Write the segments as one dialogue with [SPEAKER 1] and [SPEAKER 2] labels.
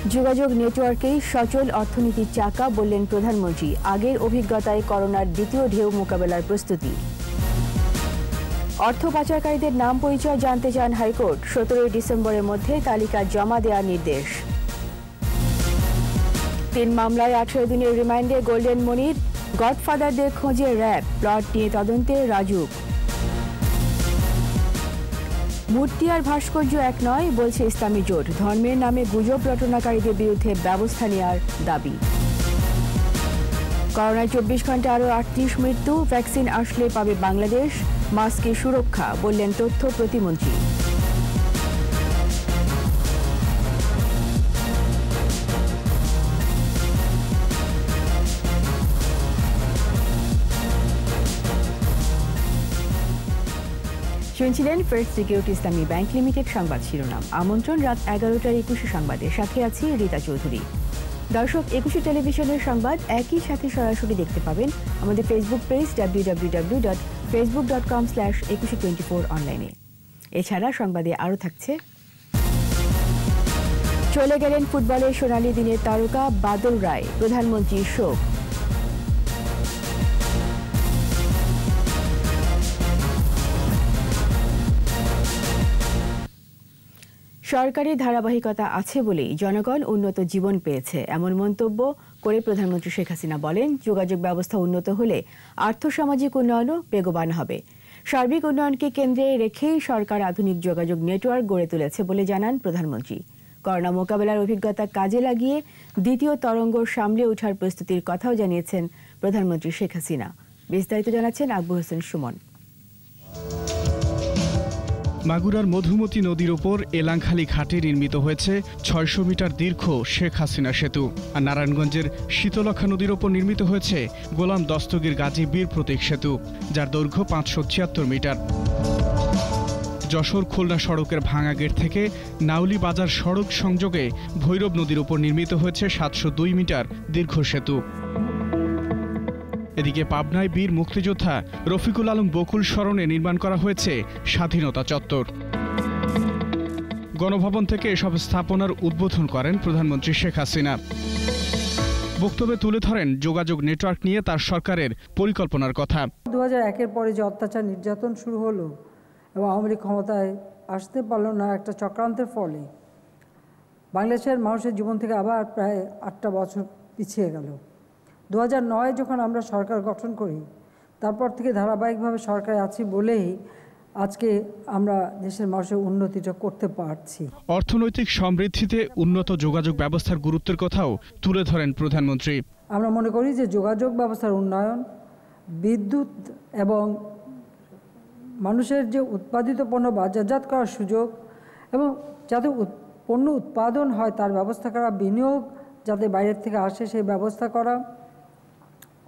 [SPEAKER 1] যোগাযোগ নেটওয়ার্কেই সচল অর্থনীতির চাকা বললেন প্রধানমন্ত্রী। আগের অভিজ্ঞতায় করোনার দ্বিতীয় ঢেউ মোকাবেলার প্রস্তুতি। অর্থ পাচারকারীদের নাম পরিচয় জানতে চান হাইকোর্ট। 17 ডিসেম্বরের মধ্যে তালিকা জমা দেওয়ার নির্দেশ। 3 মামলায় 18 দিনের রিমান্ডে গোল্ডেন মনির। গডফাদারদের খোঁজে র্যাব, প্লট নিয়ে তদন্তে রাজুক। মূর্তি আর ভাস্কর্য এক নয় বলছে ইসলামী জোট। ধর্মের নামে গুজব রটনাকারীদের বিরুদ্ধে ব্যবস্থা নেওয়ার দাবি। করোনায় 24 ঘন্টা আরও 38 মৃত্যু। ভ্যাকসিন আসলে পাবে বাংলাদেশ। মাস্কে সুরক্ষা বললেন তথ্য প্রতিমন্ত্রী। শুনছিলেন ফার্স্ট সিকিউরিটি ইসলামী ব্যাংক লিমিটেড সংবাদ শিরোনাম। আমন্ত্রণ রাত 11টার 21 সংবাদে। সাথে আছি রীতা চৌধুরী। দর্শক, 21 টেলিভিশনের সংবাদ একই সাথে সরাসরি দেখতে পাবেন আমাদের ফেসবুক পেজ www.facebook.com/2124 অনলাইনে। এছাড়া সংবাদে আরও থাকছে, চলে গেলেন ফুটবলের সোনালী দিনের তারকা বাদল রায়, প্রধানমন্ত্রীর শোক। সরকারি ধারাবাহিকতা আছে বলেই জনগণ উন্নত জীবন পেয়েছে, এমন মন্তব্য করে প্রধানমন্ত্রী শেখ হাসিনা বলেন, যোগাযোগ ব্যবস্থা উন্নত হলে আর্থসামাজিক উন্নয়নও বেগবান হবে। সার্বিক উন্নয়নকে কেন্দ্রে রেখেই সরকার আধুনিক যোগাযোগ নেটওয়ার্ক গড়ে তুলেছে বলে জানান প্রধানমন্ত্রী। করোনা মোকাবেলার অভিজ্ঞতা কাজে লাগিয়ে দ্বিতীয় তরঙ্গ সামলে ওঠার প্রস্তুতির কথাও জানিয়েছেন প্রধানমন্ত্রী শেখ হাসিনা। বিস্তারিত জানাচ্ছেন আকবর হোসেন সুমন।
[SPEAKER 2] মাগুরার মধুমতি নদীর ওপর এলাংখালী ঘাটে নির্মিত হয়েছে 600 মিটার দীর্ঘ শেখ হাসিনা সেতু। আর নারায়ণগঞ্জের শীতলক্ষা নদীর ওপর নির্মিত হয়েছে গোলাম দস্তগীর গাজী বীর প্রতীক সেতু, যার দৈর্ঘ্য 576 মিটার। যশোর খুলনা সড়কের ভাঙা গেট থেকে নাউলি বাজার সড়ক সংযোগে ভৈরব নদীর ওপর নির্মিত হয়েছে 702 মিটার দীর্ঘ সেতু। এদিকে পাবনায় বীর মুক্তিযোদ্ধা রফিকুল আলম বকুল স্মরণে নির্মাণ করা হয়েছে স্বাধীনতা চত্বর। গণভবন থেকে এসব স্থাপনার উদ্বোধন করেন প্রধানমন্ত্রী শেখ হাসিনা। বক্তব্যে তুলে ধরেন যোগাযোগ নেটওয়ার্ক নিয়ে তার সরকারের পরিকল্পনার কথা।
[SPEAKER 3] 2001-এর পরে যে অত্যাচার নির্যাতন শুরু হলো এবং আওয়ামী লীগ ক্ষমতায় আসতে পারল না, একটা চক্রান্তের ফলে বাংলাদেশের মানুষের জীবন থেকে আবার প্রায় 8টা বছর পিছিয়ে গেল। 2009 যখন আমরা সরকার গঠন করি, তারপর থেকে ধারাবাহিকভাবে সরকারে আছি বলেই আজকে আমরা দেশের মানুষের উন্নতিটা করতে পারছি।
[SPEAKER 2] অর্থনৈতিক সমৃদ্ধিতে উন্নত যোগাযোগ ব্যবস্থার গুরুত্বের কথাও তুলে ধরেন প্রধানমন্ত্রী।
[SPEAKER 3] আমরা মনে করি যে যোগাযোগ ব্যবস্থার উন্নয়ন, বিদ্যুৎ এবং মানুষের যে উৎপাদিত পণ্য বাজারজাত করার সুযোগ এবং যাতে পণ্য উৎপাদন হয় তার ব্যবস্থা করা, বিনিয়োগ যাতে বাইরের থেকে আসে সেই ব্যবস্থা করা,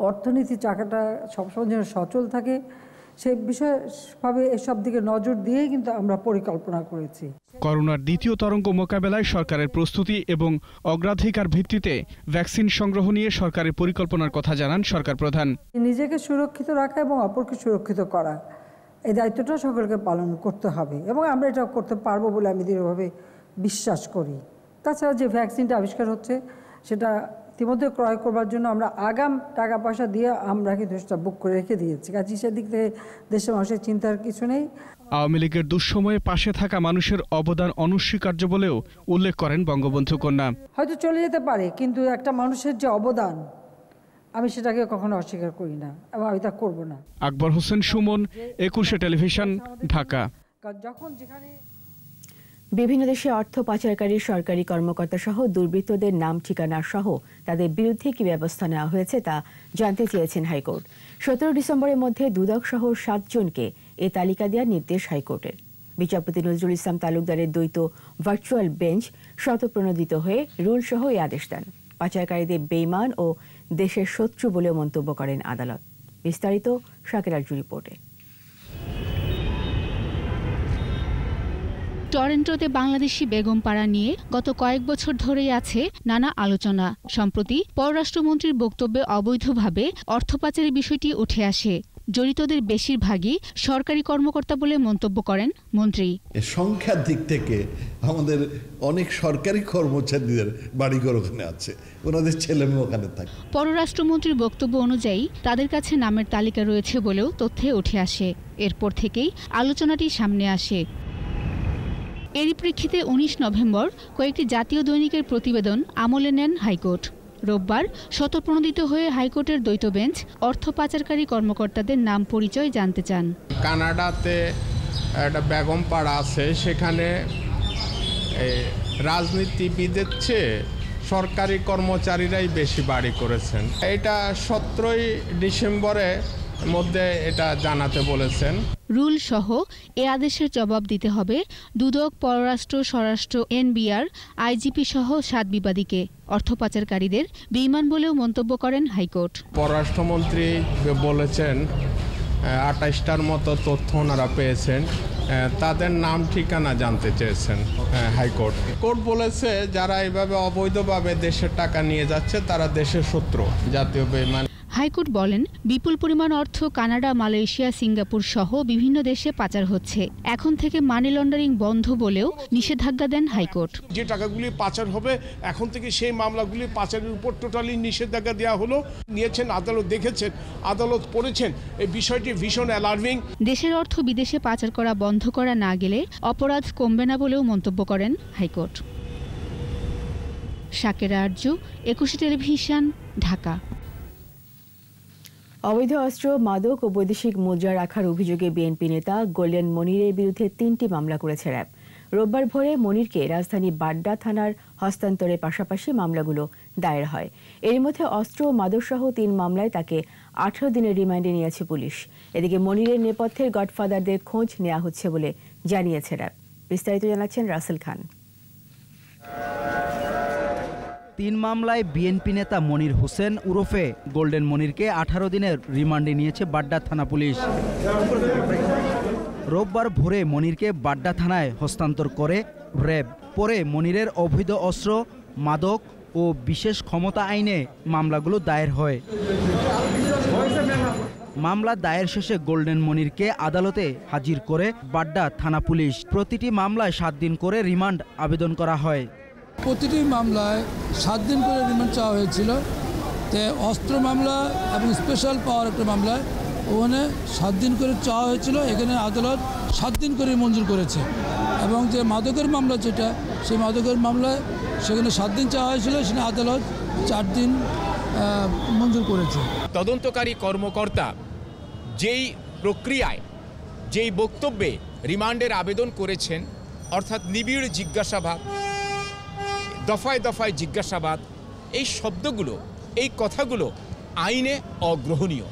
[SPEAKER 3] অর্থনীতি চাকাটা সবসময় যেন সচল থাকে, সেই বিষয়ভাবে এসব দিকে নজর দিয়েই কিন্তু আমরা পরিকল্পনা করেছি।
[SPEAKER 2] করোনার দ্বিতীয় তরঙ্গ মোকাবেলায় সরকারের প্রস্তুতি এবং অগ্রাধিকার ভিত্তিতে ভ্যাকসিন সংগ্রহ নিয়ে সরকারের পরিকল্পনার কথা জানান সরকার প্রধান।
[SPEAKER 3] নিজেকে সুরক্ষিত রাখা এবং অপরকে সুরক্ষিত করা, এই দায়িত্বটা সকলকে পালন করতে হবে এবং আমরা এটা করতে পারবো বলে আমি দৃঢ়ভাবে বিশ্বাস করি। তাছাড়া যে ভ্যাকসিনটা আবিষ্কার হচ্ছে সেটা ইতিমধ্যে ক্রয় করবার জন্য আমরা আগাম টাকা পয়সা দিয়ে আমরা কিন্তু সেটা বুক করে রেখে দিয়েছি। কাজে সেদিক থেকে দেশের মানুষের চিন্তার কিছু নেই।
[SPEAKER 2] আওয়ামী লীগের দুঃসময়ে পাশে থাকা মানুষের অবদান অনস্বীকার্য বলেও উল্লেখ করেন বঙ্গবন্ধু কন্যা।
[SPEAKER 3] হয়তো চলে যেতে পারে, কিন্তু একটা মানুষের যে অবদান আমি সেটাকে কখনো অস্বীকার করি না এবং আমি তা করব না।
[SPEAKER 2] আকবর হোসেন সুমন, 21 টেলিভিশন, ঢাকা।
[SPEAKER 3] যখন যেখানে
[SPEAKER 1] বিভিন্ন দেশে অর্থ পাচারকারী সরকারি কর্মকর্তা সহ দুর্বৃত্তদের নাম ঠিকানা সহ তাদের বিরুদ্ধে কি ব্যবস্থা নেওয়া হয়েছে তা জানতে চেয়েছেন হাইকোর্ট। 17 ডিসেম্বরের মধ্যে দুদক সহ 7 জনকে এ তালিকা দেওয়ার নির্দেশ হাইকোর্টের। বিচারপতি নজরুল ইসলাম তালুকদারের দ্বৈত ভার্চুয়াল বেঞ্চ স্বতঃপ্রণোদিত হয়ে রুল সহ এই আদেশ দেন। পাচারকারীদের বেঈমান ও দেশের শত্রু বলেও মন্তব্য করেন আদালত। বিস্তারিত শাকির আরজু রিপোর্টে।
[SPEAKER 4] টরন্টোতে বাংলাদেশি বেগমপাড়া নিয়ে গত কয়েক বছর ধরেই আছে নানা আলোচনা। সম্প্রতি পররাষ্ট্রমন্ত্রীর বক্তব্যে অবৈধভাবে অর্থ পাচারের বিষয়টি উঠে আসে। জড়িতদের বেশিরভাগই সরকারি কর্মকর্তা বলে মন্তব্য করেন মন্ত্রী।
[SPEAKER 5] সংখ্যার দিক থেকে আমাদের অনেক সরকারি কর্মচারীদের বাড়িঘর ওখানে আছে, ওনাদের ছেলেমেয়ে ওখানে থাকে।
[SPEAKER 4] পররাষ্ট্রমন্ত্রীর বক্তব্য অনুযায়ী তাদের কাছে নামের তালিকা রয়েছে বলেও তথ্যে উঠে আসে। এরপর থেকেই আলোচনাটি সামনে আসে। এরই প্রেক্ষিতে 19 নভেম্বর কয়েকটি জাতীয় দৈনিকের প্রতিবেদন আমলে নেন হাইকোর্ট। রোববার স্বতঃপ্রণোদিত হয়ে হাইকোর্টের দ্বৈত বেঞ্চ অর্থ পাচারকারী কর্মকর্তাদের নাম পরিচয় জানতে চান।
[SPEAKER 6] কানাডাতে একটা বেগম পাড়া আছে, সেখানে রাজনীতিবিদের চেয়ে সরকারি কর্মচারীরাই বেশি বাড়ি করেছেন। এটা 17ই ডিসেম্বরে মধ্যে এটা জানাতে বলেছেন।
[SPEAKER 4] রুল সহ এ আদেশের জবাব দিতে হবে দুদক, পররাষ্ট্র, স্বরাষ্ট্র, এনবিআর, আইজিপি সহ 7 বিবাদীকে। অর্থ পাচারকারীদের বেঈমান বলেও মন্তব্য করেন হাইকোর্ট।
[SPEAKER 6] পররাষ্ট্রমন্ত্রী বলেছেন 28টার মতো তথ্য ওনারা পেয়েছেন, তাদের নাম ঠিকানা জানতে চেয়েছেন হাইকোর্ট। কোর্ট বলেছে যারা এইভাবে অবৈধভাবে দেশের টাকা নিয়ে যাচ্ছে তারা দেশের শত্রু, জাতীয় বেঈমান।
[SPEAKER 4] হাইকোর্ট বলেন বিপুল পরিমাণ অর্থ কানাডা, মালয়েশিয়া, সিঙ্গাপুর সহ বিভিন্ন দেশে পাচার হচ্ছে। এখন থেকে মানি লন্ডারিং বন্ধ বলেও নিষেধাজ্ঞা দেন হাইকোর্ট।
[SPEAKER 7] যে টাকাগুলি পাচার হবে এখন থেকে সেই মামলাগুলি পাচারের উপর টোটালি নিষেধাজ্ঞা দেওয়া হলো। নিয়েছেন, আদালত দেখেছেন, আদালত পড়েছেন, এই বিষয়টি ভীষণ অ্যালার্মিং।
[SPEAKER 4] দেশের অর্থ বিদেশে পাচার করা বন্ধ করা না গেলে অপরাধ কমবে না বলেও মন্তব্য করেন হাইকোর্ট। শাকেরা আরজু, 21 টেলিভিশন, ঢাকা।
[SPEAKER 1] অবৈধ অস্ত্র, মাদক ও বৈদেশিক মুদ্রা রাখার অভিযোগে বিএনপি নেতা গোল্ডেন মনিরের বিরুদ্ধে 3টি মামলা করেছে র্যাব। রোববার ভোরে মনিরকে রাজধানী বাড্ডা থানার হস্তান্তরের পাশাপাশি মামলাগুলো দায়ের হয়। এর মধ্যে অস্ত্র ও মাদকসহ 3 মামলায় তাকে 18 দিনের রিমান্ডে নিয়েছে পুলিশ। এদিকে মনিরের নেপথ্যের গডফাদারদের খোঁজ নেওয়া হচ্ছে বলে জানিয়েছে র্যাব। বিস্তারিত জানাচ্ছেন রাসেল খান।
[SPEAKER 8] 3 মামলায় বিএনপি নেতা মনির হোসেন ওরফে গোল্ডেন মনিরকে 18 দিনের রিমান্ডে নিয়েছে বাড্ডা থানা পুলিশ। রোববার ভোরে মনিরকে বাড্ডা থানায় হস্তান্তর করে র্যাব। পরে মনিরের অবৈধ অস্ত্র, মাদক ও বিশেষ ক্ষমতা আইনে মামলাগুলো দায়ের হয়। মামলা দায়ের শেষে গোল্ডেন মনিরকে আদালতে হাজির করে বাড্ডা থানা পুলিশ। প্রতিটি মামলায় 7 দিন করে রিমান্ড আবেদন করা হয়।
[SPEAKER 9] প্রতিটি মামলায় 7 দিন করে রিমান্ড চাওয়া হয়েছিল। অস্ত্র মামলা এবং স্পেশাল পাওয়ার একটা মামলায় ওখানে 7 দিন করে চাওয়া হয়েছিল, এখানে আদালত 7 দিন করে মঞ্জুর করেছে। এবং যে মাদকের মামলা যেটা, সেই মাদকের মামলায় সেখানে 7 দিন চাওয়া হয়েছিল, সেখানে আদালত 4 দিন মঞ্জুর করেছে।
[SPEAKER 10] তদন্তকারী কর্মকর্তা যেই প্রক্রিয়ায়, যেই বক্তব্যে রিমান্ডের আবেদন করেছেন, অর্থাৎ নিবিড় জিজ্ঞাসাবাদ, দফায় দফায় জিজ্ঞাসাবাদ, এই শব্দগুলো, এই কথাগুলো আইনে অগ্রহণীয়।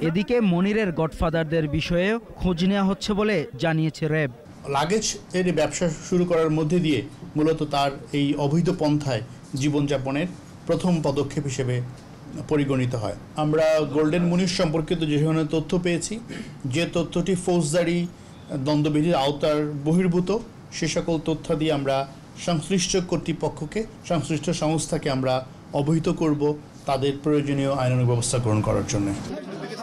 [SPEAKER 8] এদিকে মনিরের গডফাদারদের বিষয়ে খোঁজ নেওয়া হচ্ছে বলে জানিয়েছে র্যাব।
[SPEAKER 11] লাগেজ এর ব্যবসা শুরু করার মধ্যে দিয়ে মূলত তার এই অবৈধ পন্থায় জীবনযাপনের প্রথম পদক্ষেপ হিসেবে পরিগণিত হয়। আমরা গোল্ডেন মনির সম্পর্কিত যে ধরনের তথ্য পেয়েছি, যে তথ্যটি ফৌজদারি দ্বন্দ্ববিধির আওতার বহির্ভূত, সে সকল তথ্য দিয়ে আমরা সংশ্লিষ্ট কর্তৃপক্ষকে, সংশ্লিষ্ট সংস্থাকে আমরা অবহিত করব তাদের প্রয়োজনীয় আইনানুগ ব্যবস্থা গ্রহণ করার জন্য।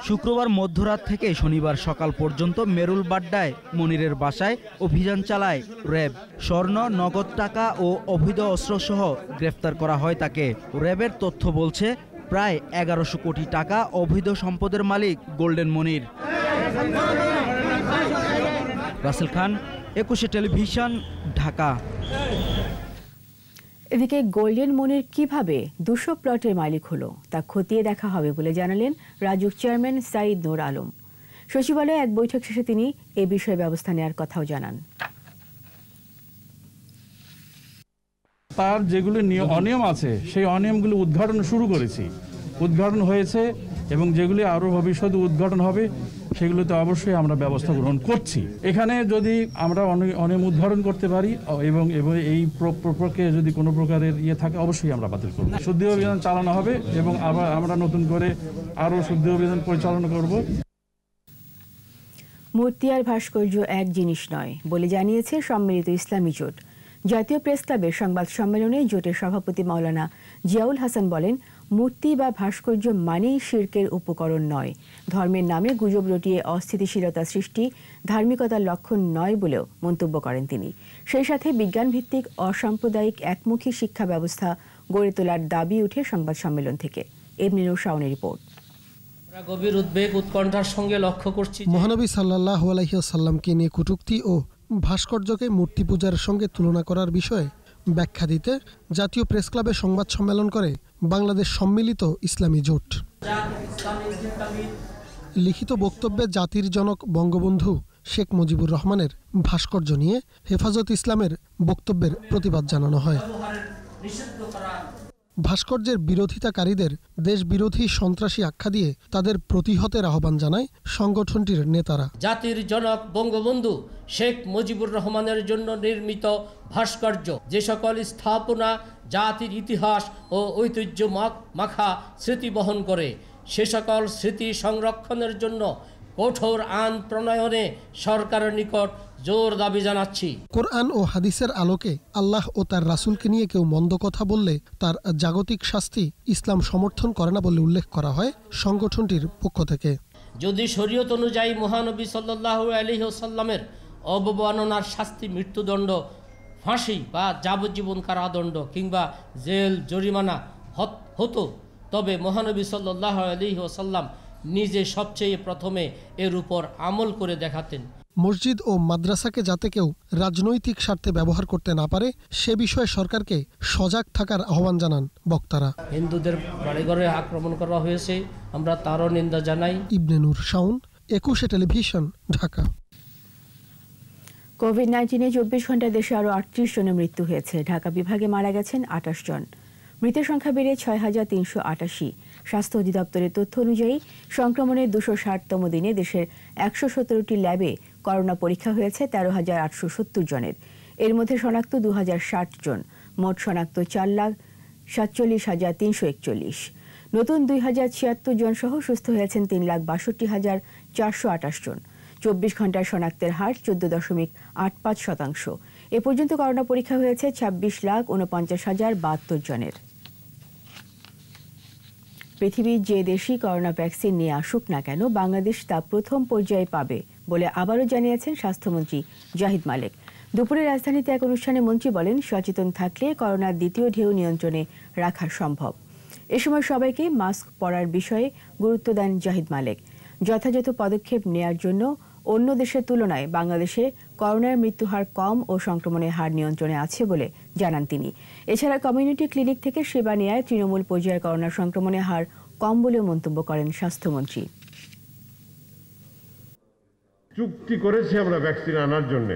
[SPEAKER 8] শুক্রবার মধ্যরাত থেকে শনিবার সকাল পর্যন্ত মেরুল বাড্ডায় মনিরের বাসায় অভিযান চালায় র্যাব। স্বর্ণ, নগদ টাকা ও অবৈধ অস্ত্রসহ গ্রেফতার করা হয় তাকে। র্যাবের তথ্য বলছে প্রায় 1100 কোটি টাকা অবৈধ সম্পদের মালিক গোল্ডেন মনির। রাসেল খান, 21 টেলিভিশন, ঢাকা।
[SPEAKER 1] এদিকে গোল্ডেন মনির কিভাবে 200 প্লটের মালিক হলো তা খতিয়ে দেখা হবে বলে জানালেন রাজুক চেয়ারম্যান সাইদ নূর আলম। সচিবালয়ে এক বৈঠক শেষে তিনি এ বিষয়ে ব্যবস্থা নেওয়ার কথাও জানান।
[SPEAKER 12] তার যেগুলো অনিয়ম আছে সেই অনিয়মগুলো উদ্ঘাটন শুরু করেছি, উদ্ঘাটন হয়েছে এবং যেগুলি আরও ভবিষ্যতে উদ্ঘাটন হবে সেগুলোতে অবশ্যই আমরা ব্যবস্থা গ্রহণ করছি। এখানে যদি আমরা অনিয়ম উদ্ঘাটন করতে পারি এবং এই প্রক্রিয়া যদি কোনো প্রকারের থাকে অবশ্যই আমরা বাতিল করব। শুদ্ধি অভিযান চালানো হবে এবং আবার আমরা নতুন করে আরও শুদ্ধি অভিযান পরিচালনা করব।
[SPEAKER 1] মূর্তি আর ভাস্কর্য এক জিনিস নয় বলে জানিয়েছে সম্মিলিত ইসলামী জোট। জাতীয় প্রেস ক্লাবের সংবাদ সম্মেলনে জোটের সভাপতি মাওলানা জিয়াউল হাসান বলেন, মূর্তি বা ভাস্কর্য মানেই শিরকের উপকরণ নয়। ধর্মের নামে গুজব রটিয়ে অস্থিতিশীলতা সৃষ্টি ধার্মিকতার লক্ষণ নয় বলেও মন্তব্য করেন তিনি। সেই সাথে বিজ্ঞানভিত্তিক অসাম্প্রদায়িক একমুখী শিক্ষা ব্যবস্থা গড়ে তোলার দাবি উঠে সংবাদ সম্মেলন থেকে। এমনি শাওনের রিপোর্ট।
[SPEAKER 13] গভীর উদ্বেগ উৎকণ্ঠার সঙ্গে লক্ষ্য করছি
[SPEAKER 14] মহানবী সাল্লাল্লাহু আলাইহি ওয়াসাল্লামকে নিয়ে কটূক্তি ও ভাস্কর্যকে মূর্তি পূজার সঙ্গে তুলনা করার বিষয়ে ব্যাখ্যা দিতে জাতীয় প্রেস ক্লাবে সংবাদ সম্মেলন করে বাংলাদেশ সম্মিলিত ইসলামী জোট। লিখিত বক্তব্যে জাতির জনক বঙ্গবন্ধু শেখ মুজিবুর রহমানের ভাস্কর্য নিয়ে হেফাজত ইসলামের বক্তব্যের প্রতিবাদ জানানো হয়। ভাস্কর্যের বিরোধিতাকারীদের দেশবিরোধী সন্ত্রাসী আখ্যা দিয়ে তাদের প্রতিহতের আহ্বান জানায় সংগঠনটির নেতারা।
[SPEAKER 13] জাতির জনক বঙ্গবন্ধু শেখ মুজিবুর রহমানের জন্য নির্মিত ভাস্কর্য যে সকল স্থাপনা জাতির ইতিহাস ও ঐতিহ্য মাখা স্মৃতি বহন করে, সে সকল স্মৃতি সংরক্ষণের জন্য কঠোর আইন প্রণয়নে সরকারের নিকট জোর দাবি জানাচ্ছি।
[SPEAKER 14] কোরআন ও হাদিসের আলোকে আল্লাহ ও তার রাসূলকে নিয়ে কেউ মন্দ কথা বললে তার জাগতিক শাস্তি ইসলাম সমর্থন করে না বলে উল্লেখ করা হয় সংগঠনটির পক্ষ থেকে।
[SPEAKER 13] যদি শরীয়ত অনুযায়ী মহানবী সাল্লাল্লাহু আলাইহি ওয়াসাল্লামের অবমাননার শাস্তি মৃত্যুদণ্ড, ফাঁসি বা যাবজ্জীবন কারাদণ্ড কিংবা জেল জরিমানা হতো, তবে মহানবী সাল্লাল্লাহু আলাইহি ওয়াসাল্লাম নিজে সবচেয়ে প্রথমে এর উপর আমল করে দেখাতেন।
[SPEAKER 14] মসজিদ ও মাদ্রাসাকে যাতে কেউ রাজনৈতিক স্বার্থে ব্যবহার করতে না পারে সে বিষয়ে সরকারকে সজাগ থাকার আহ্বান জানান বক্তারা।
[SPEAKER 13] হিন্দুদের বাড়িঘরে আক্রমণ করা হয়েছে, আমরা তারও নিন্দা জানাই।
[SPEAKER 14] ইবনে নূর শাওন, 21 টেলিভিশন, ঢাকা।
[SPEAKER 1] কোভিড-19-এ 24 ঘন্টায় দেশে আরও 38 জনের মৃত্যু হয়েছে। ঢাকা বিভাগে মারা গেছেন 28 জন। মৃতের সংখ্যা বেড়ে 6,388। স্বাস্থ্য অধিদপ্তরের তথ্য অনুযায়ী সংক্রমণের 260তম দিনে দেশের 117টি ল্যাবে করোনা পরীক্ষা হয়েছে 13,870 জনের। এর মধ্যে শনাক্ত 2,060 জন। মোট শনাক্ত 4,47,341। নতুন 2,076 জন সহ সুস্থ হয়েছেন 3,62,428 জন। 24 ঘন্টার শনাক্তের হার 14.85%। এ পর্যন্ত করোনা পরীক্ষা হয়েছে 26,49,072 জনের। পৃথিবীর যে দেশই করোনা ভ্যাকসিন নিয়ে আসুক না কেন, বাংলাদেশ তা প্রথম পর্যায়ে পাবে বলে আবারও জানিয়েছেন স্বাস্থ্যমন্ত্রী জাহিদ মালেক। দুপুরে রাজধানীতে এক অনুষ্ঠানে মন্ত্রী বলেন, সচেতন থাকলে করোনার দ্বিতীয় ঢেউ নিয়ন্ত্রণে রাখা সম্ভব। এ সময় সবাইকে মাস্ক পরার বিষয়ে গুরুত্ব দেন জাহিদ মালেক। যথাযথ পদক্ষেপ নেয়ার জন্য অন্য দেশের তুলনায় বাংলাদেশে করোনার মৃত্যুহার কম ও সংক্রমণের হার নিয়ন্ত্রণে আছে বলে জানান তিনি। এছাড়া কমিউনিটি ক্লিনিক থেকে সেবা নেয়ায় তৃণমূল পর্যায়ে করোনা সংক্রমণের হার কম বলেও মন্তব্য করেন স্বাস্থ্যমন্ত্রী।
[SPEAKER 15] চুক্তি করেছি আমরা ভ্যাকসিন আনার জন্য,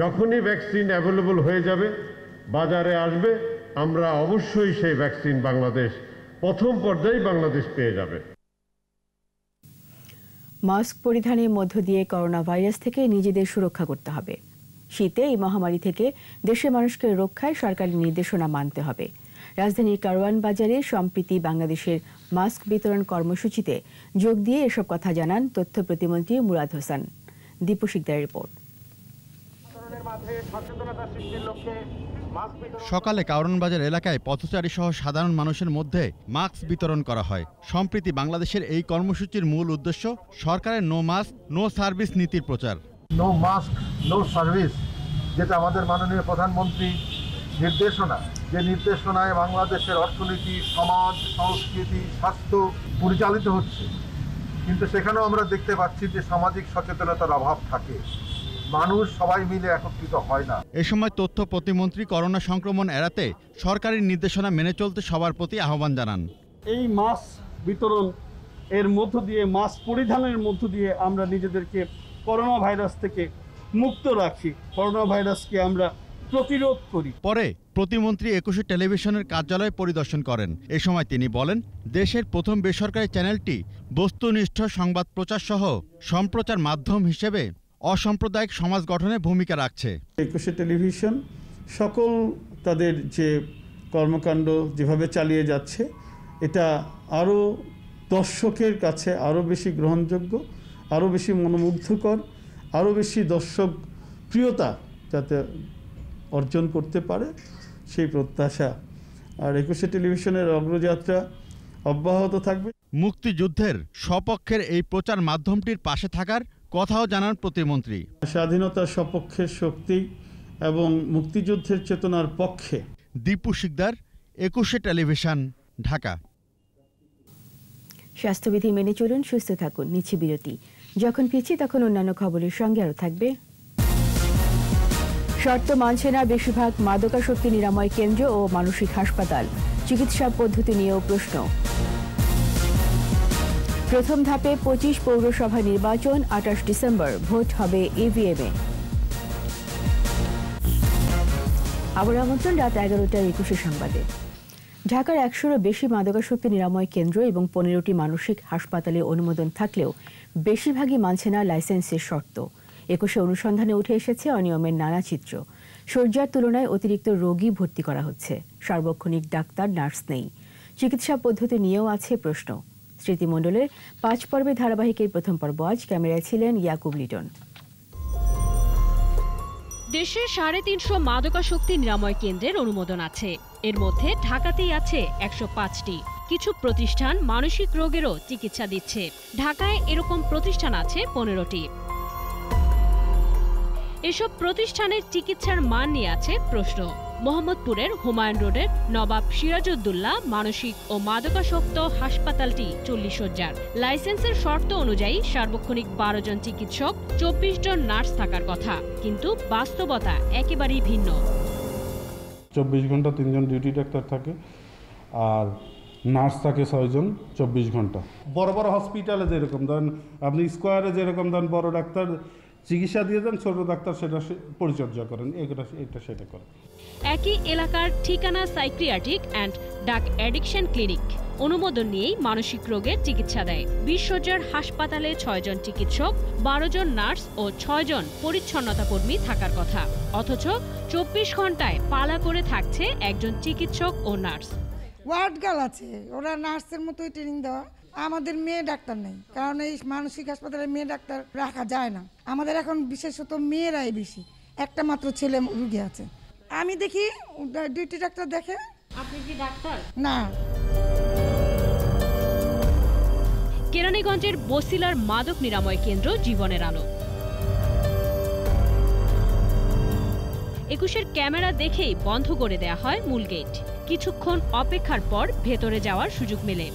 [SPEAKER 15] যখনই ভ্যাকসিন অ্যাভেলেবল হয়ে যাবে, বাজারে আসবে, আমরা অবশ্যই সেই ভ্যাকসিন বাংলাদেশ প্রথম পর্যায়ে বাংলাদেশ পেয়ে যাবে।
[SPEAKER 1] মাস্ক পরিধানের মধ্য দিয়ে করোনা ভাইরাস থেকে নিজেদের সুরক্ষা করতে হবে। শীতে এই মহামারী থেকে দেশের মানুষকে রক্ষায় সরকারি নির্দেশনা মানতে হবে। রাজধানীর কারওয়ান বাজারে সম্প্রতি বাংলাদেশের মাস্ক বিতরণ কর্মসূচিতে যোগ দিয়ে এসব কথা জানান তথ্য প্রতিমন্ত্রী মুরাদ হোসেন। দীপু শিকদারের রিপোর্ট।
[SPEAKER 16] সকালে কারওয়ান বাজার এলাকায় পথচারী সহ সাধারণ মানুষের মধ্যে মাস্ক বিতরণ করা হয়। সম্প্রতি বাংলাদেশের এই কর্মসূচির মূল উদ্দেশ্য সরকারের নো মাস্ক নো সার্ভিস নীতির প্রচার।
[SPEAKER 17] নো মাস্ক নো সার্ভিস, যেটা আমাদের মাননীয় প্রধানমন্ত্রী নির্দেশনা, যে নির্দেশনায় বাংলাদেশের অর্থনীতি, সমাজ, সংস্কৃতি, স্বাস্থ্য পরিচালিত হচ্ছে, কিন্তু সেখানেও আমরা দেখতে পাচ্ছি যে সামাজিক সচেতনতার অভাব থাকে, মানুষ সবাই মিলে একত্রিত হয় না।
[SPEAKER 16] এ সময় তথ্য প্রতিমন্ত্রী করোনা সংক্রমণ এড়াতে সরকারি নির্দেশনা মেনে চলতে সবার প্রতি আহ্বান জানান।
[SPEAKER 18] এই মাস্ক বিতরণ এর মধ্য দিয়ে, মাস্ক পরিধানের মধ্য দিয়ে আমরা নিজেদেরকে করোনা ভাইরাস থেকে মুক্ত রাখি, করোনা ভাইরাসকে আমরা প্রতিরোধ করি।
[SPEAKER 16] পরে প্রতিমন্ত্রী 21 টেলিভিশনের কার্যালয় পরিদর্শন করেন। এ সময় তিনি বলেন, দেশের প্রথম বেসরকারি চ্যানেলটি বস্তুনিষ্ঠ সংবাদ প্রচার সহ সম্প্রচার মাধ্যম হিসেবে অসাম্প্রদায়িক সমাজ গঠনে ভূমিকা রাখছে।
[SPEAKER 18] 21 টেলিভিশন সকল তাদের যে কর্মকাণ্ড যেভাবে চালিয়ে যাচ্ছে, এটা আরও দর্শকের কাছে আরও বেশি গ্রহণযোগ্য, আরও বেশি মনোমুগ্ধকর, আরও বেশি দর্শক প্রিয়তা যাতে অর্জন করতে পারে সেই প্রত্যাশা। আর 21 টেলিভিশনের অগ্রযাত্রা অব্যাহত থাকবে।
[SPEAKER 16] মুক্তিযুদ্ধের সপক্ষের এই প্রচার মাধ্যমটির পাশে থাকার কথাও জানান প্রতিমন্ত্রী।
[SPEAKER 18] স্বাধীনতার সপক্ষের শক্তি এবং মুক্তিযুদ্ধের চেতনার পক্ষে।
[SPEAKER 16] দীপু শিকদার, 21 টেলিভিশন, ঢাকা।
[SPEAKER 1] স্বাস্থ্যবিধি মেনে চলুন, সুস্থ থাকুন। নিচ্ছি বিরতি। যখন ফিরছি তখন অন্যান্য খবরের সঙ্গে আরও থাকবে। শর্ত মানছে না বেশিরভাগ মাদকাসক্তি নিরাময় কেন্দ্র ও মানসিক হাসপাতাল, চিকিৎসা পদ্ধতি নিয়েও প্রশ্ন। প্রথম ধাপে 25 পৌরসভা নির্বাচন, 28 ডিসেম্বর ভোট হবে ইভিএমে। আবার আমন্ত্রণ রাত 11টার 21 সংবাদে। ঢাকার 100-এরও বেশি মাদকাসক্তি নিরাময় কেন্দ্র এবং 15টি মানসিক হাসপাতালে অনুমোদন থাকলেও বেশিরভাগই মানছে না লাইসেন্সের শর্ত। 21 অনুসন্ধানে উঠে এসেছে অনিয়মের নানা চিত্র। শয্যার তুলনায় অতিরিক্ত রোগী ভর্তি করা হচ্ছে, সার্বক্ষণিক ডাক্তার নার্স নেই, চিকিৎসা পদ্ধতি নিয়েও আছে প্রশ্ন। স্মৃতিমণ্ডলের 5 পর্বের ধারাবাহিকের প্রথম পর্ব আজ। ক্যামেরায় ছিলেন ইয়াকুব লিটন।
[SPEAKER 19] দেশে 350 মাদকাসক্তি নিরাময় কেন্দ্রের অনুমোদন আছে। এর মধ্যে ঢাকাতেই আছে 105টি। কিছু প্রতিষ্ঠান মানসিক রোগেরও চিকিৎসা দিচ্ছে। ঢাকায় এরকম প্রতিষ্ঠান আছে 15টি। এসব প্রতিষ্ঠানের চিকিৎসার মান নিয়ে আছে প্রশ্ন। মোহাম্মদপুরের হুমায়ুন রোডের নবাব সিরাজউদ্দৌলা মানসিক ও মাদকাসক্ত হাসপাতালটি 40 শয্যার। লাইসেন্সের শর্ত অনুযায়ী সার্বক্ষণিক 12 জন চিকিৎসক, 24 জন নার্স থাকার কথা, কিন্তু বাস্তবতা একেবারেই ভিন্ন।
[SPEAKER 20] 24 ঘন্টা 3 জন ডিউটি ডাক্তার থাকে আর নার্স থাকে 6 জন 24 ঘন্টা। বড় বড় হসপিটালে যেরকম ধরেন আপনি স্কোয়ারে যেরকম ধরেন বড় ডাক্তার চিকিৎসা দিয়ে দেন, ছোট ডাক্তার সেটা পরিচর্যা করেন, এটা সেটা করেন।
[SPEAKER 19] একই এলাকার ঠিকানা সাইক্রিয়াট্রিক অ্যান্ড ড্রাগ অ্যাডিকশন ক্লিনিক অনুমোদন নিয়েই মানসিক রোগের চিকিৎসা দেয়। 20 শয্যার হাসপাতালে 6 জন চিকিৎসক, 12 জন নার্স ও 6 জন পরিচ্ছন্নতা কর্মী থাকার কথা, অথচ 24 ঘন্টায় পালা করে থাকছে একজন চিকিৎসক ও নার্স।
[SPEAKER 21] ওয়ার্ড গার্ল আছে, ওরা নার্সের মতোই ট্রেনিং দেওয়া। আমাদের মেয়ে ডাক্তার নেই, কারণ এই মানসিক হাসপাতালে মেয়ে ডাক্তার রাখা যায় না। আমাদের এখন বিশেষত মেয়েরাই বেশি, একটা মাত্র ছেলে রুগী আছে। আমি দেখি ডিউটি ডাক্তার দেখে।
[SPEAKER 19] আপনি কি ডাক্তার?
[SPEAKER 21] না।
[SPEAKER 19] কেরানীগঞ্জের বসিলার মাদক নিরাময় কেন্দ্র জীবনের আলো। 21-এর ক্যামেরা দেখেই বন্ধ করে দেয়া হয় মূল গেট। কিছুক্ষণ অপেক্ষার পর ভেতরে যাওয়ার সুযোগ মেলে।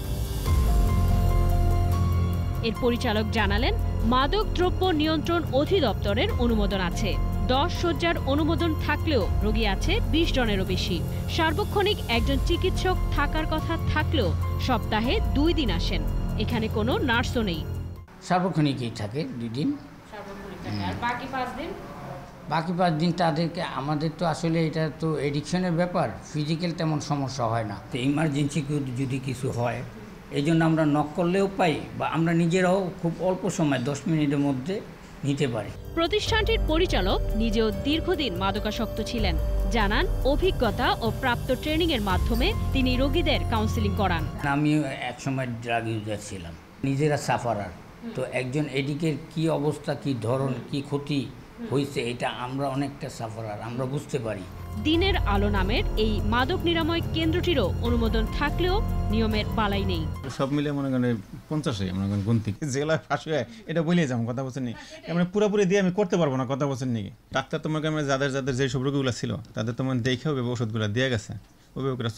[SPEAKER 19] এর পরিচালক জানালেন, মাদক দ্রব্য নিয়ন্ত্রণ অধিদপ্তরের অনুমোদন আছে। 10 শয্যার অনুমোদন থাকলেও রোগী আছে 20 জনেরও বেশি। সার্বক্ষণিক একজন চিকিৎসক থাকার কথা থাকলেও সপ্তাহে 2 দিন আসেন। এখানে কোনো নার্সও নেই।
[SPEAKER 22] সার্বক্ষণিকই থাকে 2 দিন।
[SPEAKER 19] আর বাকি 5 দিন?
[SPEAKER 22] বাকি 5 দিন তাদেরকে, আমাদের তো আসলে এটা তো এডিকশনের ব্যাপার, ফিজিক্যাল তেমন সমস্যা হয় না। তো ইমার্জেন্সি যদি কিছু হয়, এই জন্য আমরা নক করলেও পাই, বা আমরা নিজেরাও খুব অল্প সময় 10 মিনিটের মধ্যে নিতে পারি।
[SPEAKER 19] প্রতিষ্ঠানটির পরিচালক নিজেও দীর্ঘদিন মাদকাসক্ত ছিলেন। জানান, অভিজ্ঞতা ও প্রাপ্ত ট্রেনিং এর মাধ্যমে তিনি রোগীদের কাউন্সেলিং করান।
[SPEAKER 22] আমিও একসময় ড্রাগ ইউজার ছিলাম, নিজেরা সাফারার। তো একজন এডিকের কি অবস্থা, কি ধরন, কি ক্ষতি হয়েছে, এটা আমরা অনেকটা সাফারার, আমরা বুঝতে পারি।
[SPEAKER 19] দিনের আলো নামের এই মাদক নিরাময় কেন্দ্রটিরও অনুমোদন থাকলেও নিয়মের বালাই নেই।
[SPEAKER 23] সব মিলে মনে করেন 50 মনে করেন গুনতি জেলায় ফাঁসি হয়, এটা বলে যাবো কথা বলছেন নি, মানে পুরোপুরি দিয়ে আমি করতে পারবো না, কথা বলছেন নি। ডাক্তার তোমাকে যাদের যে সব রোগীগুলো ছিল তাদের তোমার দেখে ওষুধগুলো দিয়ে গেছে,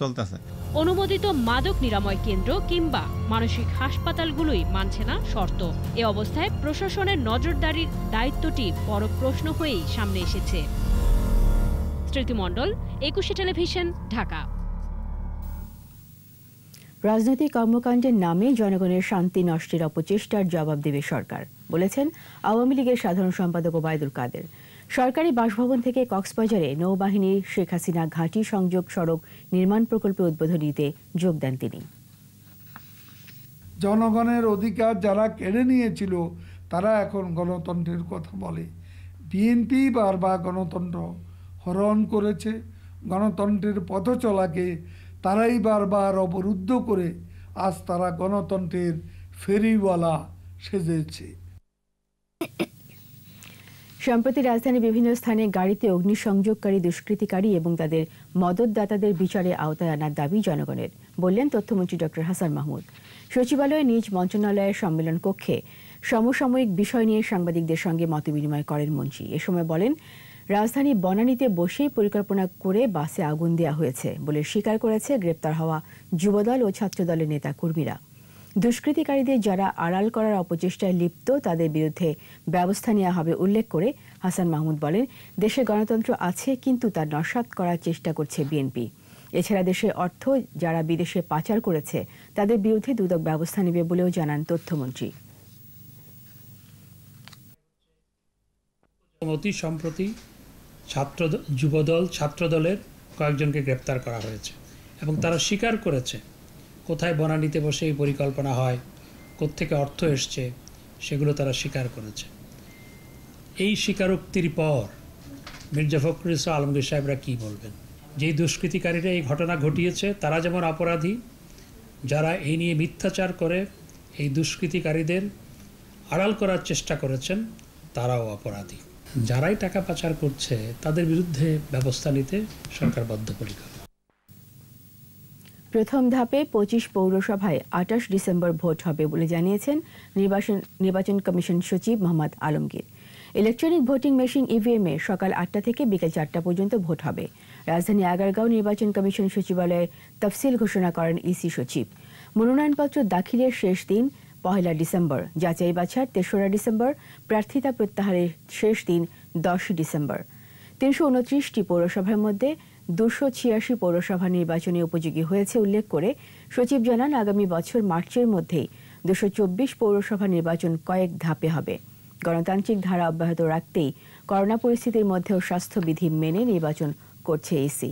[SPEAKER 23] চলতেছে।
[SPEAKER 19] অনুমোদিত মাদক নিরাময় কেন্দ্র কিংবা মানসিক হাসপাতালগুলোই মানছে না শর্ত। এ অবস্থায় প্রশাসনের নজরদারির দায়িত্বটি বড় প্রশ্ন হয়েই সামনে এসেছে। স্মৃতিমণ্ডল, 21 টেলিভিশন, ঢাকা।
[SPEAKER 1] রাজনৈতিক কর্মকাণ্ডের নামে জনগণের শান্তি নষ্টের অপচেষ্টার জবাব দেবে সরকার, বলেছেন আওয়ামী লীগের সাধারণ সম্পাদক ওবায়দুল কাদের। সরকারি বাসভবন থেকে কক্সবাজারে নৌবাহিনীর শেখ হাসিনা ঘাঁটি সংযোগ সড়ক নির্মাণ প্রকল্পের উদ্বোধনীতে যোগ দেন তিনি।
[SPEAKER 24] জনগণের অধিকার যারা কেড়ে নিয়েছিল তারা এখন গণতন্ত্রের কথা বলে। বিএনপি বারবার গণতন্ত্র হরণ করেছে, গণতন্ত্রের পথ চলাকে তারাই বারবার অবরুদ্ধ করে আজ তারা গণতন্ত্রের ফেরিওয়ালা সেজেছে।
[SPEAKER 1] সম্প্রতি রাজধানীর বিভিন্ন স্থানে গাড়িতে অগ্নিসংযোগকারী দুষ্কৃতিকারী এবং তাদের মদতদাতাদের বিচারে আওতায় আনার দাবি জনগণের, বললেন তথ্যমন্ত্রী ডক্টর হাসান মাহমুদ। সচিবালয়ে নিজ মন্ত্রণালয়ের সম্মেলন কক্ষে সমসাময়িক বিষয় নিয়ে সাংবাদিকদের সঙ্গে মতবিনিময় করেন মন্ত্রী। এ সময় বলেন, রাজধানী বনানীতে বসেই পরিকল্পনা করে বাসে আগুন দেওয়া হয়েছে বলে স্বীকার করেছে গ্রেপ্তার হওয়া যুবদল ও ছাত্রদলের নেতা কর্মীরা। দুষ্কৃতিকারীদের যারা আড়াল করার অপচেষ্টায় লিপ্ত তাদের বিরুদ্ধে ব্যবস্থা নেওয়া হবে উল্লেখ করে হাসান মাহমুদ বলেন, দেশে গণতন্ত্র আছে, কিন্তু তা নস্যাৎ করার চেষ্টা করছে বিএনপি। এছাড়া দেশের অর্থ যারা বিদেশে পাচার করেছে তাদের বিরুদ্ধে দুদক ব্যবস্থা নেবে বলেও জানান তথ্যমন্ত্রী।
[SPEAKER 2] অতি সম্প্রতি যুবদল ছাত্রদলের কয়েকজনকে গ্রেপ্তার করা হয়েছে এবং তারা স্বীকার করেছে কোথায় বনানীতে বসে এই পরিকল্পনা হয়, কোত্থেকে অর্থ এসছে, সেগুলো তারা স্বীকার করেছে। এই স্বীকারোক্তির পর মির্জা ফখরুল ইসলাম আলমগীর সাহেবরা কী বলবেন? যেই দুষ্কৃতিকারীরা এই ঘটনা ঘটিয়েছে তারা যেমন অপরাধী, যারা এই নিয়ে মিথ্যাচার করে এই দুষ্কৃতিকারীদের আড়াল করার চেষ্টা করেছেন তারাও অপরাধী। যারাই টাকা পাচার করছে তাদের বিরুদ্ধে ব্যবস্থা নিতে সরকার বদ্ধপরিকর।
[SPEAKER 1] প্রথম ধাপে 25 পৌরসভায় 28 ডিসেম্বর ভোট হবে বলে জানিয়েছেন নির্বাচন কমিশন সচিব Mohammad Alamgir. Electronic voting machine ইভিএমে সকাল 8টা থেকে বিকেল 4টা পর্যন্ত ভোট হবে। রাজধানী আগারগাঁও নির্বাচন কমিশন সচিবালয়ে তফসিল ঘোষণা করেন ইসি সচিব। মনোনয়নপত্র দাখিলের শেষ দিন 1 ডিসেম্বর, যাচাই বাছাই 3রা ডিসেম্বর, প্রার্থিতা প্রত্যাহারের শেষ দিন 10 ডিসেম্বর। 329টি পৌরসভার মধ্যে 286 পৌরসভা নির্বাচনে উপযোগী হয়েছে উল্লেখ করে সচিব জানান, আগামী বছর মার্চের মধ্যেই 224 পৌরসভা নির্বাচন কয়েক ধাপে হবে। গণতান্ত্রিক ধারা অব্যাহত রাখতেই করোনা পরিস্থিতির মধ্যেও স্বাস্থ্যবিধি মেনে নির্বাচন করছে ইসি।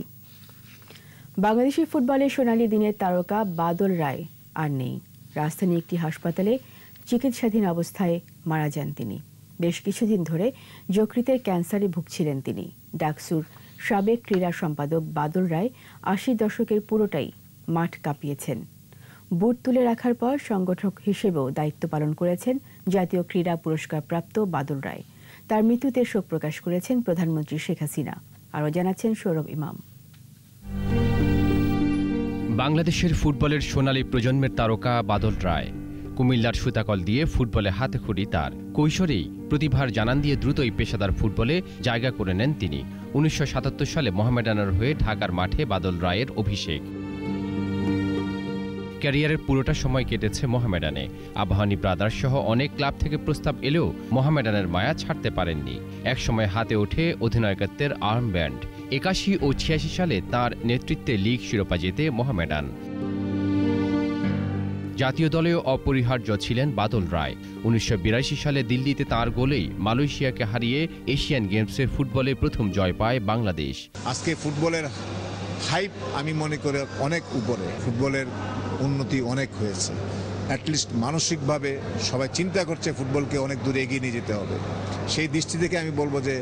[SPEAKER 1] বাংলাদেশের ফুটবলের সোনালী দিনের তারকা বাদল রায় আর নেই। রাজধানীর একটি হাসপাতালে চিকিৎসাধীন অবস্থায় মারা যান তিনি। বেশ কিছুদিন ধরে যকৃতের ক্যান্সারে ভুগছিলেন তিনি। ডাকসুর সাবেক ক্রীড়া সম্পাদক বাদল রায় 80 দশকের পুরোটাই মাঠ কাঁপিয়েছেন। বুট তুলে রাখার পর সংগঠক হিসেবেও দায়িত্ব পালন করেছেন জাতীয় ক্রীড়া পুরস্কার প্রাপ্ত বাদল রায়। তার মৃত্যুতে শোক প্রকাশ করেছেন প্রধানমন্ত্রী শেখ হাসিনা। আরও জানাচ্ছেন সৌরভ ইমাম।
[SPEAKER 3] বাংলাদেশের ফুটবলের সোনালী প্রজন্মের তারকা বাদল রায়। কুমিল্লার সুতাকল দিয়ে ফুটবলে হাতেখড়ি তার। কৈশোরেই প্রতিভার জানান দিয়ে দ্রুতই পেশাদার ফুটবলে জায়গা করে নেন তিনি। 1977 সালে মোহামেডানের হয়ে ঢাকার মাঠে বাদল রায়ের অভিষেক। ক্যারিয়ারের পুরোটা সময় কেটেছে মোহামেডানে। আবাহনী ব্রাদার্স সহ অনেক ক্লাব থেকে প্রস্তাব এলেও মোহামেডানের মায়া ছাড়তে পারেননি। একসময় হাতে ওঠে অধিনায়কত্বের আর্মব্যান্ড। 81 ও 86 সালে তাঁর নেতৃত্বে লিগ শিরোপা জেতে মোহামেডান। জাতীয় দলেও অপরিহার্য ছিলেন বাদল রায়। 1982 সালে দিল্লিতে তাঁর গোলেই মালয়েশিয়াকে হারিয়ে এশিয়ান গেমসে ফুটবলে প্রথম জয় পায় বাংলাদেশ।
[SPEAKER 5] আজকে ফুটবলের হাইপ আমি মনে করি অনেক উপরে। ফুটবলের উন্নতি অনেক হয়েছে। অ্যাটলিস্ট মানসিকভাবে সবাই চিন্তা করছে ফুটবলকে অনেক দূরে এগিয়ে নিয়ে যেতে হবে। সেই দৃষ্টি থেকে আমি বলবো যে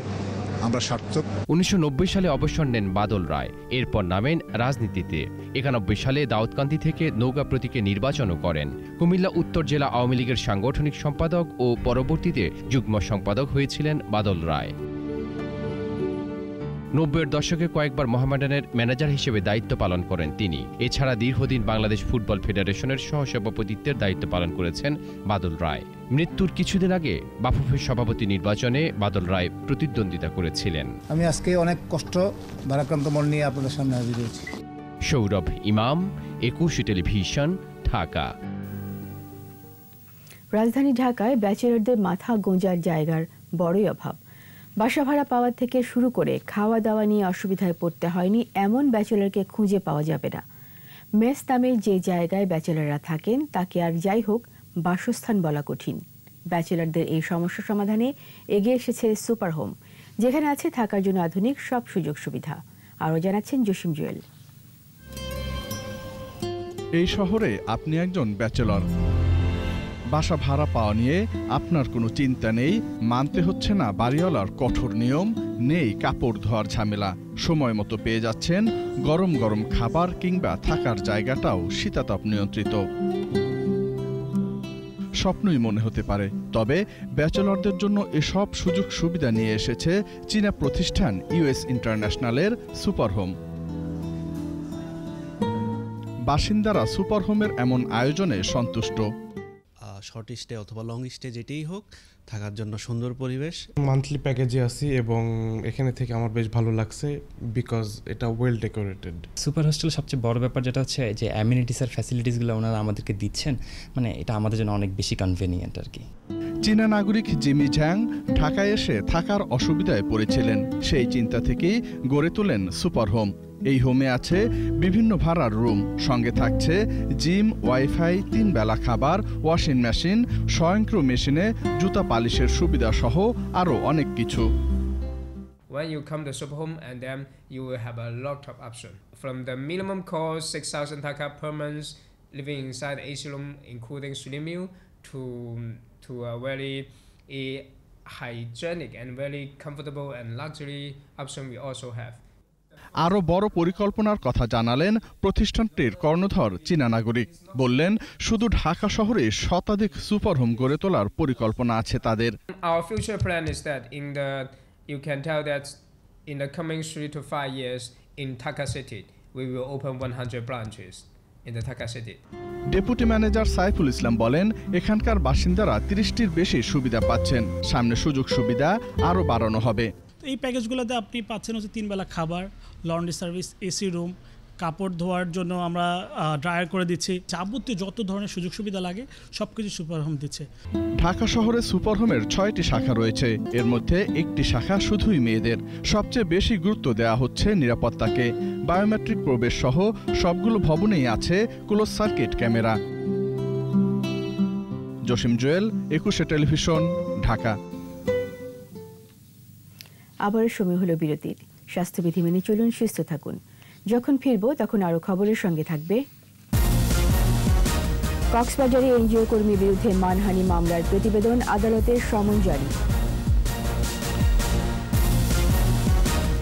[SPEAKER 5] আমরা সার্থক।
[SPEAKER 3] 1990 সালে অবসর নেন বাদল রায়। এরপর নামেন রাজনীতিতে। 91 সালে দাউদকান্দি থেকে নৌকা প্রতীকে নির্বাচনও করেন। কুমিল্লা উত্তর জেলা আওয়ামী লীগের সাংগঠনিক সম্পাদক ও পরবর্তীতে যুগ্ম সম্পাদক হয়েছিলেন বাদল রায়। 90-এর দশকে কয়েকবার মোহামেডানের ম্যানেজার হিসেবে দায়িত্ব পালন করেন তিনি। এছাড়া দীর্ঘদিন বাংলাদেশ ফুটবল ফেডারেশনের সহসভাপতিত্বের দায়িত্ব পালন করেছেন বাদল রায়। মৃত্যুর কিছুদিন আগে বাফুফের সভাপতি নির্বাচনে বাদল রায় প্রতিদ্বন্দ্বিতা করেছিলেন।
[SPEAKER 6] আমি আজকে অনেক কষ্ট ভারাক্রান্ত মন নিয়ে আপনাদের সামনে হাজির হয়েছি।
[SPEAKER 3] সৌরভ ইমাম, 21 টেলিভিশন, ঢাকা।
[SPEAKER 1] রাজধানী ঢাকায় ব্যাচেলরদের মাথা গোঁজার জায়গার বড়ই অভাব। বাসা ভাড়া পাওয়া থেকে শুরু করে খাওয়া দাওয়া নিয়ে অসুবিধায় পড়তে হয়নি এমন ব্যাচেলরকে খুঁজে পাওয়া যাবে না। মেস নামে যে জায়গায় ব্যাচেলররা থাকেন তাকে আর যাই হোক বাসস্থান বলা কঠিন। ব্যাচেলরদের এই সমস্যা সমাধানে এগিয়ে এসেছে সুপার হোম, যেখানে আছে থাকার জন্য আধুনিক সব সুযোগ সুবিধা। আরও জানাচ্ছেন জসিম জুয়েল।
[SPEAKER 25] এই শহরে আপনি একজন ব্যাচেলর। বাসা ভাড়া পাওয়া নিয়ে আপনার কোনো চিন্তা নেই। মানতে হচ্ছে না বাড়িওয়ালার কঠোর নিয়ম, নেই কাপড় ধোয়ার ঝামেলা। সময় মতো পেয়ে যাচ্ছেন গরম গরম খাবার কিংবা থাকার জায়গাটাও শীতাতপ নিয়ন্ত্রিত। স্বপ্নই মনে হতে পারে। তবে ব্যাচেলরদের জন্য এসব সুযোগ সুবিধা নিয়ে এসেছে চীনা প্রতিষ্ঠান ইউএস ইন্টারন্যাশনালের সুপারহোম। বাসিন্দারা সুপারহোমের এমন আয়োজনে সন্তুষ্ট।
[SPEAKER 4] শর্ট স্টে অথবা লং স্টে যেটাই হোক, থাকার জন্য সুন্দর পরিবেশ।
[SPEAKER 7] মান্থলি প্যাকেজে আছি এবং এখানে থেকে আমার বেশ ভালো লাগছে বিকজ এটা ওয়েল ডেকোরেটেড।
[SPEAKER 9] সুপার হোস্টেল সবচেয়ে বড় ব্যাপার যেটা হচ্ছে যে অ্যামিনিটিস আর ফ্যাসিলিটিসগুলো ওনারা আমাদেরকে দিচ্ছেন, মানে এটা আমাদের জন্য অনেক বেশি কনভেনিয়েন্ট আর কি।
[SPEAKER 25] চীনা নাগরিক জিমি ঝ্যাং ঢাকায় এসে থাকার অসুবিধায় পড়েছিলেন। সেই চিন্তা থেকেই গড়ে তোলেন সুপারহোম। এই হোমে আছে বিভিন্ন ভাড়ার রুম, সঙ্গে থাকছে জিম, ওয়াইফাই, 3 বেলা খাবার, ওয়াশিং মেশিন, স্বয়ংক্রিয় মেশিনে জুতা পালিশের সুবিধা সহ আরও অনেক কিছু।
[SPEAKER 10] When you come to Superhome, and then you will have a lot of options. From the minimum cost 6,000 taka per month, living inside the AC room, including swimming pool, to a very hygienic and very comfortable and luxury option we also have.
[SPEAKER 25] আরও বড় পরিকল্পনার কথা জানালেন প্রতিষ্ঠানটির কর্ণধর চীনা নাগরিক। বললেন, শুধু ঢাকা শহরে শতাধিক সুপারহোম গড়ে তোলার পরিকল্পনা আছে তাদের।
[SPEAKER 10] Our future plan is that you can tell that in the coming 3 to 5 years in Dhaka City, we will open 100 branches in the Dhaka City.
[SPEAKER 25] Deputy manager Saiful Islam বলেন, এখানকার বাসিন্দারা 30টির বেশি সুবিধা পাচ্ছেন। সামনে সুযোগ সুবিধা আরও বাড়ানো হবে।
[SPEAKER 11] এই প্যাকেজগুলোতে আপনি পাচ্ছেন হচ্ছে 3 বেলা খাবার, লন্ড্রি সার্ভিস, এসি রুম, কাপড় ধোয়ার জন্য আমরা ড্রায়ার করে দিচ্ছি। যাবতীয় যত ধরনের সুযোগ সুবিধা লাগে সবকিছু সুপারহোম দিচ্ছে।
[SPEAKER 25] ঢাকা শহরে সুপারহোমের 6টি শাখা রয়েছে। এর মধ্যে একটি শাখা শুধুই মেয়েদের। সবচেয়ে বেশি গুরুত্ব দেওয়া হচ্ছে নিরাপত্তাকে। বায়োমেট্রিক প্রবেশ সহ সবগুলো ভবনেই আছে close circuit camera. Jasim Jewel, 21 television, Dhaka.
[SPEAKER 1] আবার সময় হলো বিরতির। স্বাস্থ্যবিধি মেনে চলুন, সুস্থ থাকুন। যখন ফিরবো তখন আরো খবরের সঙ্গে থাকবে কক্সবাজারে এনজিও কর্মী বিরুদ্ধে মানহানি মামলার প্রতিবেদন, আদালতের সমন জারি।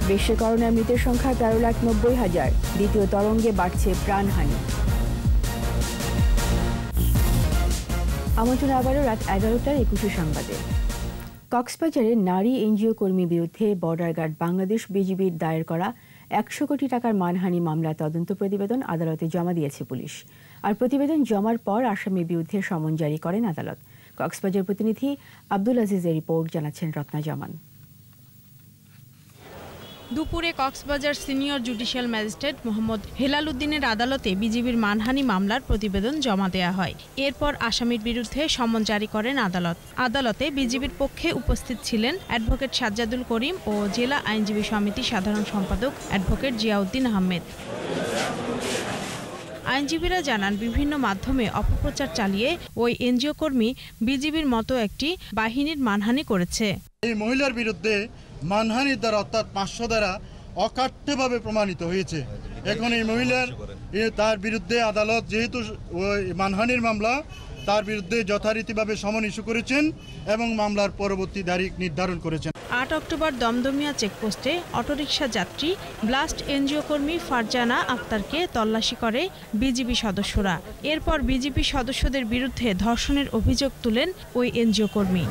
[SPEAKER 1] বিশ্বে করোনা মৃতের সংখ্যা 13,90,000, দ্বিতীয় তরঙ্গে বাড়ছে প্রাণহানি। আমন্ত্রণ আবারও রাত 11টার 21 সংবাদে। কক্সবাজারে নারী এনজিও কর্মী বিরুদ্ধে বর্ডার গার্ড বাংলাদেশ বিজিবির দায়ের করা 100 কোটি টাকার মানহানি মামলা তদন্ত প্রতিবেদন আদালতে জমা দিয়েছে পুলিশ। আর প্রতিবেদন জমার পর আসামির বিরুদ্ধে সমন জারি করেন আদালত। কক্সবাজার প্রতিনিধি আব্দুল আজিজের রিপোর্ট, জানাচ্ছেন রত্না জামান।
[SPEAKER 26] দুপুরে Cox's Bazar senior judicial magistrate Mohammad Helal উদ্দিনের আদালতে বিজিবির মানহানি মামলার প্রতিবেদন জমা দেওয়া হয়। এরপর আসামির বিরুদ্ধে সমন জারি করেন আদালত। আদালতে বিজিবির পক্ষে উপস্থিত ছিলেন অ্যাডভোকেট সাজ্জাদুল করিম ও জেলা আইনজীবী সমিতির সাধারণ সম্পাদক অ্যাডভোকেট জিয়াউদ্দিন আহমেদ। আইনজীবীরা জানান, বিভিন্ন মাধ্যমে অপপ্রচার চালিয়ে ওই এনজিও কর্মী বিজিবির মতো একটি বাহিনীর মানহানি করেছে।
[SPEAKER 27] এই মহিলার বিরুদ্ধে মানহানির দ্বারা অর্থাৎ 500 দ্বারা অকাট্যভাবে প্রমাণিত হয়েছে। এখন এই মহিলার তার বিরুদ্ধে আদালত যেহেতু ওই মানহানির মামলা, তার বিরুদ্ধে যথারীতিভাবে সমন ইস্যু করেছেন এবং মামলার পরবর্তী তারিখ নির্ধারণ করেছেন।
[SPEAKER 26] 8 অক্টোবর দমদমিয়া চেকপোস্টে অটোরিকশা যাত্রী ব্লাস্ট এনজিও কর্মী ফারজানা আক্তারকে তল্লাশি করে বিজিবি সদস্যরা। এরপর বিজিবি সদস্যদের বিরুদ্ধে ধর্ষণের অভিযোগ তুলেন ওই এনজিও কর্মী।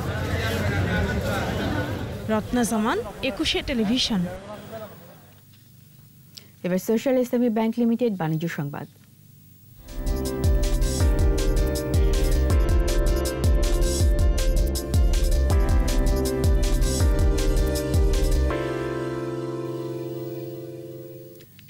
[SPEAKER 26] রত্না জামান, 21 টেলিভিশন।
[SPEAKER 1] এবার সোশ্যাল ইসলামী ব্যাংক লিমিটেড বাণিজ্য সংবাদ।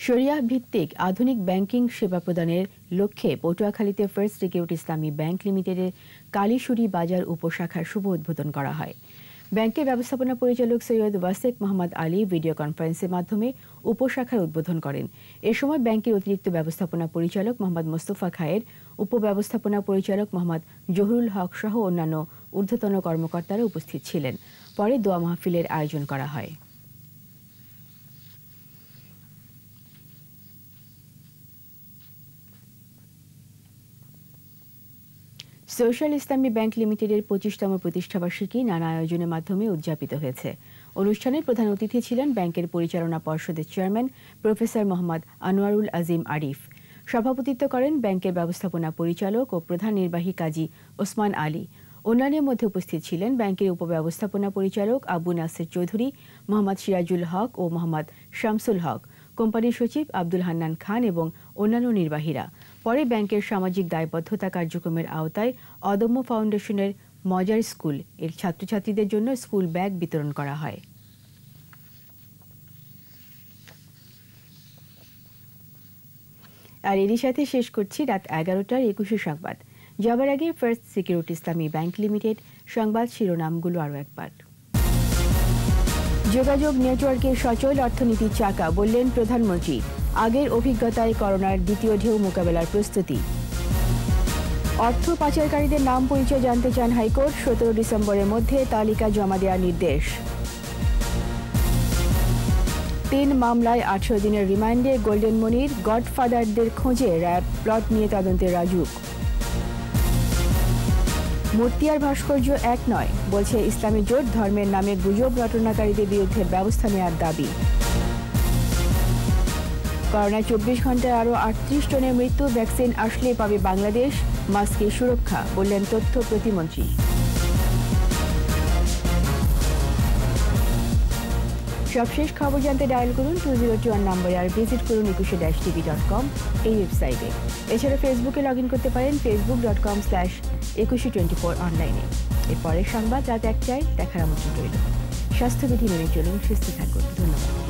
[SPEAKER 1] শরিয়া ভিত্তিক আধুনিক ব্যাংকিং সেবা প্রদানের লক্ষ্যে পটুয়াখালীতে ফার্স্ট সিকিউরিটি ইসলামী ব্যাংক লিমিটেডের কালীশুরি বাজার উপশাখার শুভ উদ্বোধন করা হয়। ব্যাংকের ব্যবস্থাপনা পরিচালক সৈয়দ ওয়াসেক মোহাম্মদ আলী ভিডিও কনফারেন্সের মাধ্যমে উপশাখার উদ্বোধন করেন। এ সময় ব্যাংকের অতিরিক্ত ব্যবস্থাপনা পরিচালক মোহাম্মদ মোস্তফা খায়ের, উপব্যবস্থাপনা পরিচালক মোহাম্মদ জহুরুল হক সহ অন্যান্য ঊর্ধ্বতন কর্মকর্তারা উপস্থিত ছিলেন। পরে দোয়া মাহফিলের আয়োজন করা হয়। সোশ্যাল ইসলামী ব্যাংক লিমিটেডের 25তম প্রতিষ্ঠাবার্ষিকী নানা আয়োজনের মাধ্যমে উদযাপিত হয়েছে। অনুষ্ঠানের প্রধান অতিথি ছিলেন ব্যাংকের পরিচালনা পর্ষদের চেয়ারম্যান প্রফেসর মোহাম্মদ আনোয়ারুল আজিম আরিফ। সভাপতিত্ব করেন ব্যাংকের ব্যবস্থাপনা পরিচালক ও প্রধান নির্বাহী কাজী ওসমান আলী। অন্যান্যের মধ্যে উপস্থিত ছিলেন ব্যাংকের উপব্যবস্থাপনা পরিচালক আবু নাসির চৌধুরী, মোহাম্মদ সিরাজুল হক ও মোহাম্মদ শামসুল হক, কোম্পানির সচিব আব্দুল হান্নান খান এবং অন্যান্য নির্বাহীরা। পরে ব্যাংকের সামাজিক দায়বদ্ধতা কার্যক্রমের আওতায় অদম্য ফাউন্ডেশনের মজার স্কুল এর ছাত্রছাত্রীদের জন্য স্কুল ব্যাগ বিতরণ করা হয়। আর এরই সাথে শেষ করছি রাত 11টার 21 সংবাদ। যাবার আগে ফার্স্ট সিকিউরিটি ইসলামী ব্যাংক লিমিটেড সংবাদ শিরোনামগুলো আরও একবার। যোগাযোগ নেটওয়ার্কের সচল অর্থনীতির চাকা, বললেন প্রধানমন্ত্রী। আগের অভিজ্ঞতায় করোনার দ্বিতীয় ঢেউ মোকাবেলার প্রস্তুতি। অর্থ পাচারকারীদের নাম পরিচয় জানতে চান হাইকোর্ট, 17 ডিসেম্বরের মধ্যে তালিকা জমা দেওয়ার নির্দেশ। 3 মামলায় 18 দিনের রিমান্ডে গোল্ডেন মনির, গডফাদারদের খোঁজে র্যাব প্লট নিয়ে তদন্তে রাজুক। মূর্তি আর ভাস্কর্য এক নয়, বলছে ইসলামী জোট। ধর্মের নামে গুজব রটনাকারীদের বিরুদ্ধে ব্যবস্থা নেওয়ার দাবি। করোনায় 24 ঘন্টায় আরও 38 জনের মৃত্যু, ভ্যাকসিন আসলে পাবে বাংলাদেশ মাস্কের সুরক্ষা, বললেন তথ্য প্রতিমন্ত্রী। সবশেষ খবর জানতে ডায়াল করুন 2021 নম্বরে, আর ভিজিট করুন 21-tv.com এই ওয়েবসাইটে। এছাড়া ফেসবুকে লগ ইন করতে পারেন facebook.com/2124 অনলাইনে। এরপরের সংবাদ রাত 1টায় দেখার আমন্ত্রণ রইল। স্বাস্থ্যবিধি মেনে চলুন, সুস্থ থাকুন। ধন্যবাদ।